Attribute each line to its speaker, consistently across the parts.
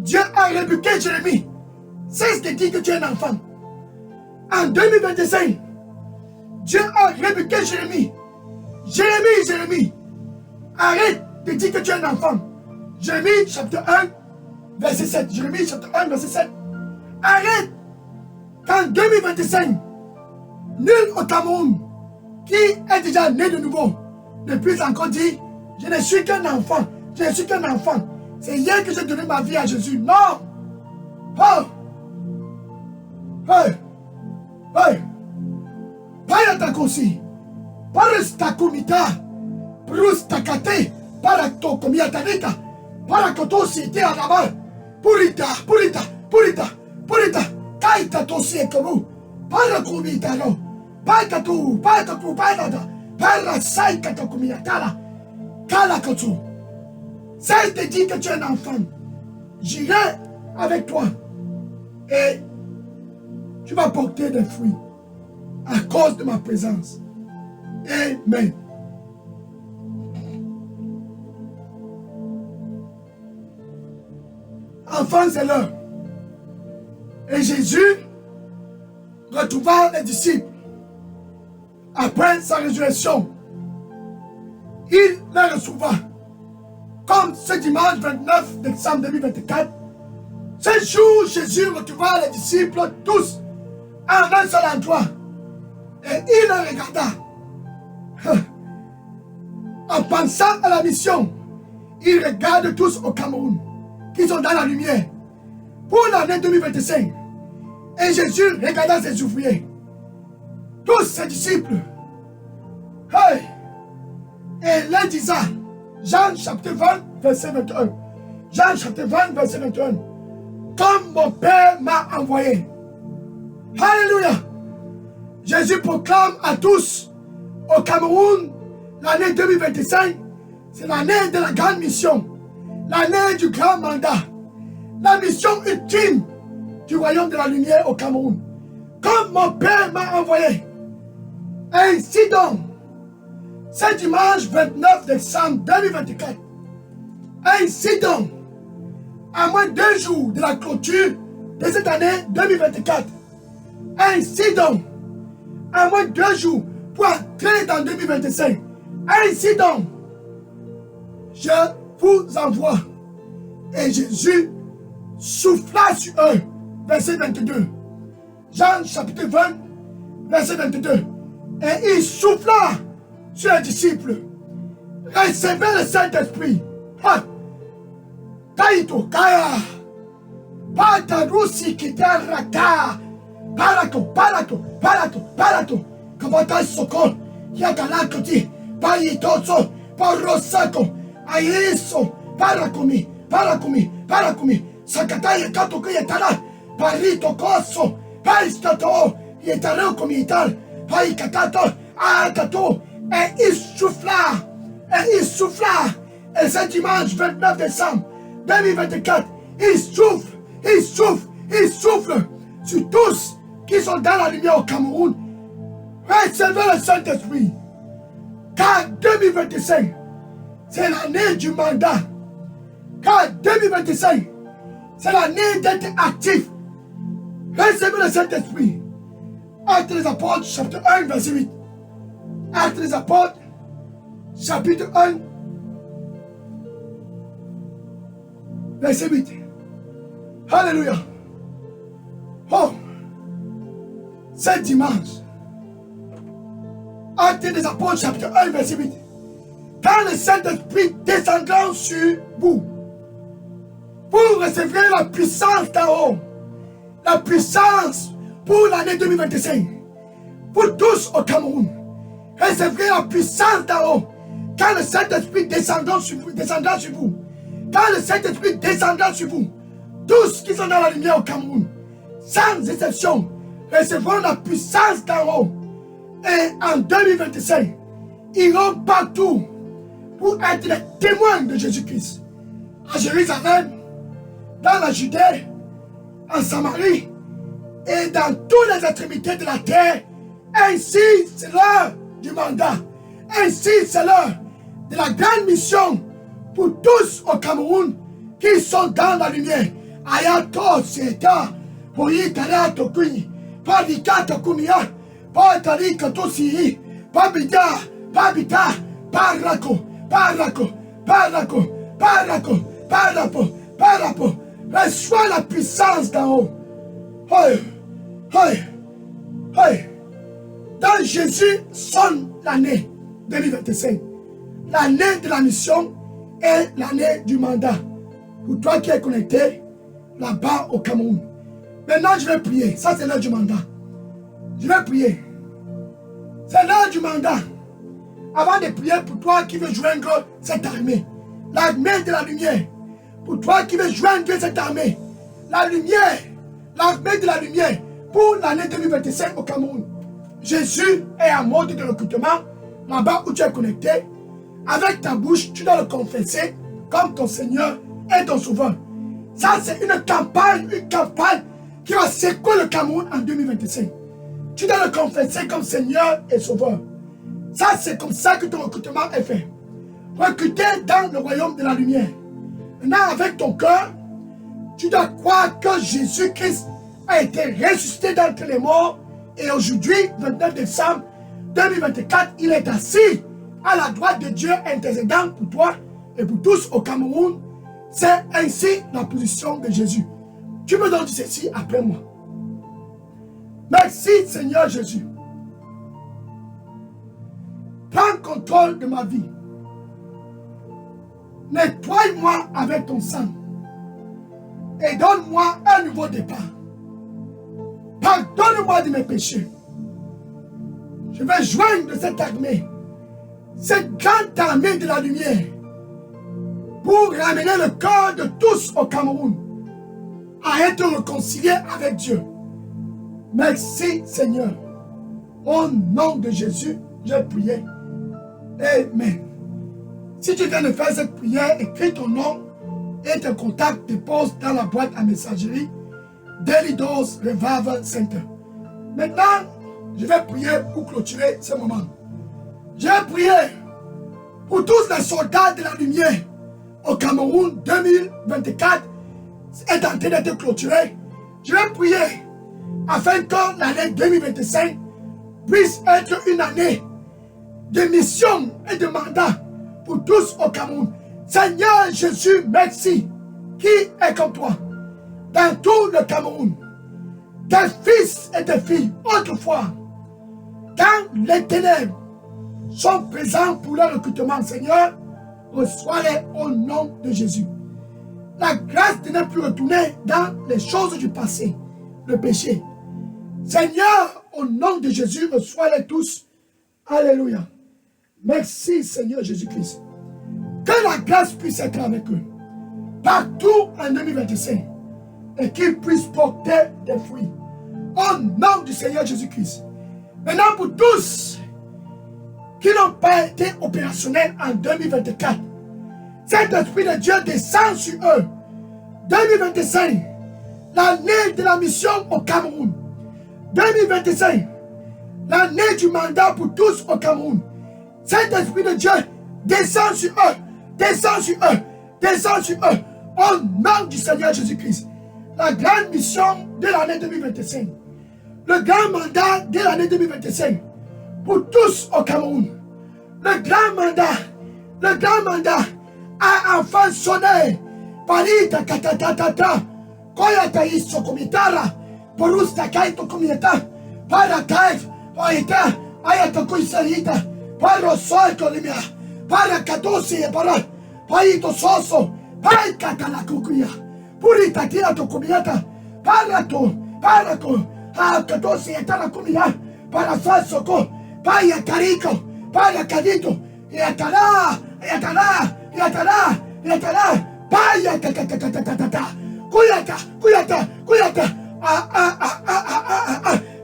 Speaker 1: Dieu a rébuqué Jérémie. Cesse de dire que tu es un enfant. En 2025, Dieu a rébuqué Jérémie. Jérémie, arrête de dire que tu es un enfant. Jérémie chapitre 1, verset 7. Jérémie chapitre 1, verset 7. Arrête qu'en 2025, nul au Cameroun qui est déjà né de nouveau ne puisse encore dire je ne suis qu'un enfant, je ne suis qu'un enfant. C'est hier que j'ai donné ma vie à Jésus. Non! Oh! Hey! Hey! Payatakosi! Parastakumita! Prustakate! Paratokomiatanita! Parakotosi te anama! Purita! Kaita tosi ekomu! Parakumitano! Paikatu! Parasaikatokumiatala! Kalakotu! Cesse de dire que tu es un enfant. J'irai avec toi. Et tu vas porter des fruits à cause de ma présence. Amen. Enfin, c'est l'heure. Et Jésus retrouva les disciples. Après sa résurrection, il les reçoit. Comme ce dimanche 29 décembre 2024, ce jour, Jésus retrouva les disciples tous en un seul endroit. Et il les regarda. En pensant à la mission, il regarde tous au Cameroun, qui sont dans la lumière, pour l'année 2025. Et Jésus regarda ses ouvriers, tous ses disciples. Hey! Et les disant, Jean chapitre 20, verset 21. Jean chapitre 20, verset 21. Comme mon Père m'a envoyé. Alléluia. Jésus proclame à tous au Cameroun l'année 2025. C'est l'année de la grande mission. L'année du grand mandat. La mission ultime du royaume de la lumière au Cameroun. Comme mon Père m'a envoyé. Ainsi donc, c'est dimanche 29 décembre 2024. Ainsi donc, à moins de 2 jours de la clôture de cette année 2024. Ainsi donc, à moins de 2 jours pour entrer dans 2025. Ainsi donc, je vous envoie. Et Jésus souffla sur eux. Verset 22. Jean chapitre 20, verset 22. Et il souffla sur les disciples. Recevez le Saint-Esprit. Taito kaya. Patarusi kitaraka. Parato. Kabata sokon. Yakalakoti. Paitoso. Parosako. Aiso. Parakumi. Sakataya katoku yatara. Parito koso. Paistato. Yetaro komital. Paikatato. Akato. Et il souffla. Et ce dimanche 29 décembre 2024, il souffle sur tous qui sont dans la lumière au Cameroun. Recevez le Saint-Esprit. Car 2025, c'est l'année du mandat. Car 2025, c'est l'année d'être actif. Recevez le Saint-Esprit. Actes des Apôtres, chapitre 1, verset 8. Actes des Apôtres, chapitre 1, verset 8. Alléluia. Oh, c'est dimanche. Actes des Apôtres, chapitre 1, verset 8. Quand le Saint-Esprit descendra sur vous, vous recevrez la puissance d'en haut. La puissance pour l'année 2025. Pour tous au Cameroun. Recevrez la puissance d'en haut. Quand le Saint-Esprit descendra sur vous. Quand le Saint-Esprit descendra sur vous. Tous qui sont dans la lumière au Cameroun, sans exception, recevront la puissance d'en haut. Et en 2025, iront partout pour être les témoins de Jésus-Christ. À Jérusalem, dans la Judée, en Samarie et dans toutes les extrémités de la terre. Ainsi, c'est l'heure du mandat. Ainsi, c'est l'heure de la grande mission pour tous au Cameroun qui sont dans la lumière. Ayato Seta, Poyitara Tokuni, Padikata Kumia, Patarika Tosi, Pabita, Pabita, Paraco, Paraco, Paraco, Paraco, Parapo, Parapo, reçois la puissance d'en haut. Hey, hey, hey. Dans Jésus sonne l'année 2025. L'année de la mission et l'année du mandat. Pour toi qui es connecté là-bas au Cameroun. Maintenant, je vais prier. Ça, c'est l'heure du mandat. Je vais prier. C'est l'heure du mandat. Avant de prier pour toi qui veux joindre cette armée. L'armée de la lumière. Pour toi qui veux joindre cette armée. La lumière. L'armée de la lumière. Pour l'année 2025 au Cameroun. Jésus est en mode de recrutement. Là-bas où tu es connecté. Avec ta bouche, tu dois le confesser comme ton Seigneur et ton Sauveur. Ça, c'est une campagne qui va secouer le Cameroun en 2025. Tu dois le confesser comme Seigneur et Sauveur. Ça, c'est comme ça que ton recrutement est fait. Recruter dans le royaume de la lumière. Maintenant, avec ton cœur, tu dois croire que Jésus-Christ a été ressuscité d'entre les morts. Et aujourd'hui, 29 décembre 2024, il est assis à la droite de Dieu, intercédant pour toi et pour tous au Cameroun. C'est ainsi la position de Jésus. Tu me donnes ceci après moi. Merci Seigneur Jésus. Prends contrôle de ma vie. Nettoie-moi avec ton sang. Et donne-moi un nouveau départ. Pardonne-moi de mes péchés. Je vais joindre cette armée. Cette grande armée de la lumière. Pour ramener le cœur de tous au Cameroun. À être réconcilié avec Dieu. Merci Seigneur. Au nom de Jésus, j'ai prié. Amen. Si tu viens de faire cette prière, écris ton nom et tes contacts, dépose dans la boîte à messagerie Daily Dose Revival Center. Maintenant, je vais prier pour clôturer ce moment. Je vais prier pour tous les soldats de la lumière au Cameroun 2024 est en train d'être clôturé. Je vais prier afin que l'année 2025 puisse être une année de mission et de mandat pour tous au Cameroun. Seigneur Jésus, merci. Qui est comme toi? Dans tout le Cameroun, tes fils et tes filles, autrefois, quand les ténèbres sont présents pour leur recrutement, Seigneur, reçois-les au nom de Jésus. La grâce de ne plus retourner dans les choses du passé, le péché. Seigneur, au nom de Jésus, reçois-les tous. Alléluia. Merci Seigneur Jésus-Christ. Que la grâce puisse être avec eux. Partout en 2025. Et qu'ils puissent porter des fruits. Au nom du Seigneur Jésus-Christ. Maintenant pour tous qui n'ont pas été opérationnels en 2024. Cet esprit de Dieu descend sur eux. 2025. L'année de la mission au Cameroun. 2025. L'année du mandat pour tous au Cameroun. Cet esprit de Dieu descend sur eux. Descend sur eux. Descend sur eux. Au nom du Seigneur Jésus-Christ. La grande mission de l'année 2025. Le grand mandat de l'année 2025. Pour tous au Cameroun. Le grand mandat a enfin sonné. Parita katatatata. Koyata isokomitara. Porusta kaito komieta. Para kaif. Oita. Ayata kuisarita. Para soito limia. Para katosi e para. Paito soso. Pai katala kukuya. Purita tira to komieta. Para to. Ha katosi e tala kumia. Para sosoko. Paya kariko. Paya kadito. Yatala. Paya katatatata. Kuyata.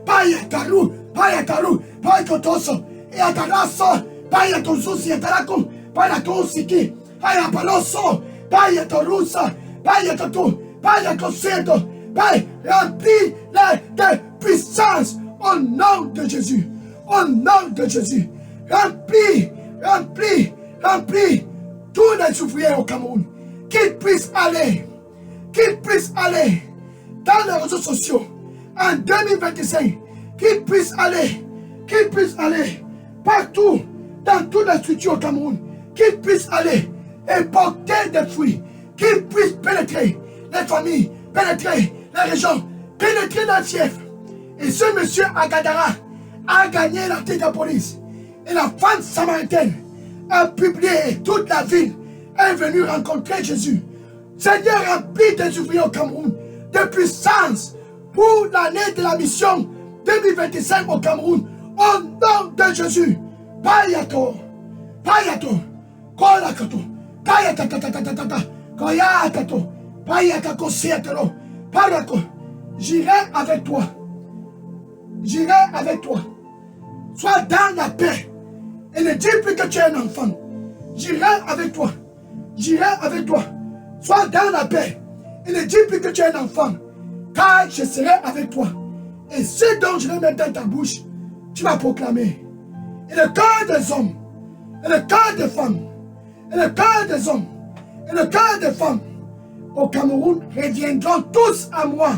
Speaker 1: Paya taru. Paya kotoso. Yataraso. Paya tosusi yataraku. Paya tosiki. Paya paloso. Paya torusa. Paya totu. Paya koseto. Paya remplis-les de puissance au nom de Jésus. Au nom de Jésus. Remplis tous les ouvriers au Cameroun. Qu'ils puissent aller qu'ils puissent aller dans les réseaux sociaux en 2025, qu'ils puissent aller partout, dans toutes les structures au Cameroun, qu'ils puissent aller et porter des fruits, qu'ils puissent pénétrer les familles, pénétrer les régions, pénétrer dans le fief. Et ce monsieur Agadara a gagné la tête de la police. Et la femme samaritaine a publié et toute la ville est venue rencontrer Jésus. Seigneur, remplis tes ouvriers au Cameroun de puissance pour l'année de la mission 2025 au Cameroun. Au nom de Jésus. Payato, Payato, Kolakato, Payatatatata, Koyatato, Payatako Seatelo, Parako. J'irai avec toi. J'irai avec toi. Sois dans la paix. Et ne dis plus que tu es un enfant. J'irai avec toi. J'irai avec toi. Sois dans la paix. Et ne dis plus que tu es un enfant. Car je serai avec toi. Et ce dont je vais mettre dans ta bouche, tu vas proclamer. Et le cœur des hommes, et le cœur des femmes, et le cœur des hommes, et le cœur des femmes au Cameroun reviendront tous à moi.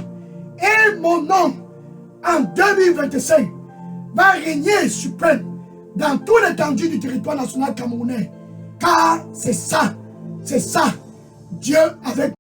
Speaker 1: Et mon nom, en 2025, va régner suprême dans toute l'étendue du territoire national camerounais. Car c'est ça, Dieu avec